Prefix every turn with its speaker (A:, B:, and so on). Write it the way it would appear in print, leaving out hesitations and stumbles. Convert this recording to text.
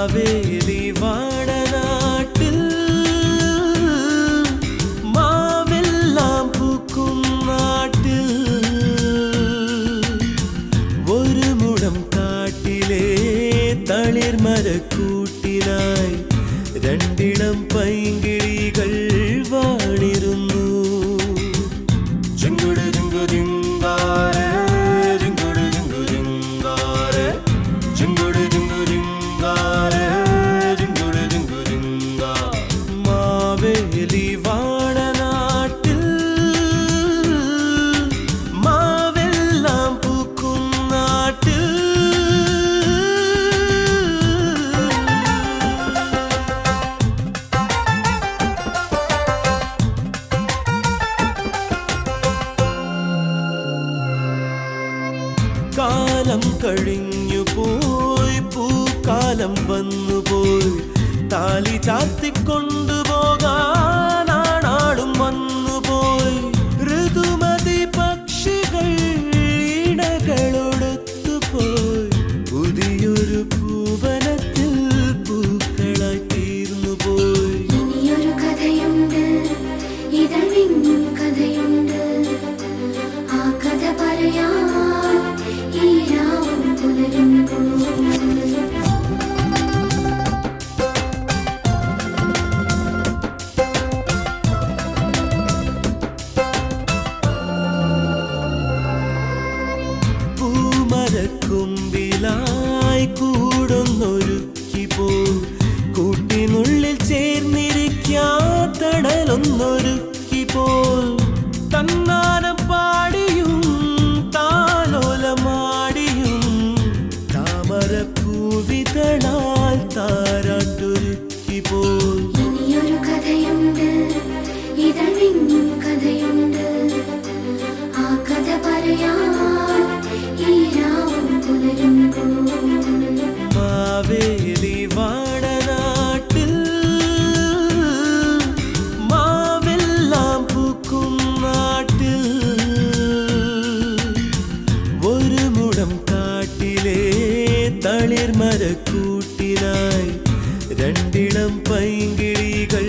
A: മാവേലി വാടനാട്ടിൽ മാവെല്ലാം പൂക്കും നാട്ടിൽ ഒരു മുടം കാട്ടിലെ തളിർമരക്കൂട്ടിനായി രണ്ടിളം പൈങ്കിളികൾ വാണിരുന്നു. ജിങ്കുടു ജിങ്കു ജിങ്കാരെ ജിങ്കുടു ജിങ്കു ജിങ്കാരെ ജിങ്കുടു ജിങ്കു ജിങ്കാരെ ജിങ്കുടു ജിങ്കു ജിങ്കാ. മാവേലി വാടനാട്ടിൽ മാവെല്ലാം പൂക്കും നാട്ടിൽ കാലം കഴിഞ്ഞു പോയി പൂക്കാലം വന്നുപോയി താലി ചാത്തിക്കൊണ്ടുപോകാനാളും വന്നുപോയി. ഋതുമതി പക്ഷികൾ ഇണകളൊടുത്തുപോയി പുതിയൊരു പൂവനത്തിൽ പൂക്കളായി തീർന്നുപോയി.
B: ഇനിയൊരു കഥയുണ്ട്, ഇതളിന്നും കഥയുണ്ട്, ആ കഥ പറയാ
A: പൂമരക്കുമ്പിലായി കൂടൊന്നൊരുക്കി പോയി കൂട്ടിനുള്ളിൽ ചേർന്നിരിക്കാത്തടലൊന്നൊരുക്കി പോൽ തന്നാനം പാടിയും താലോലമാടിയും താമരപ്പൂവിതളാൽ താരാട്ടൊരുക്കി പോൽ.
B: ഇനിയൊരു കഥയുണ്ട്, ഇതളിന്നും കഥയുണ്ട്, ആ കഥ പറയാ
A: മാവേലി വാടനാട്ടിൽ മാവെല്ലാം പൂക്കും നാട്ടിൽ ഒരു മുടം കാട്ടിലെ തളിർമരക്കൂട്ടിനായി രണ്ടിളം പൈങ്കിളികൾ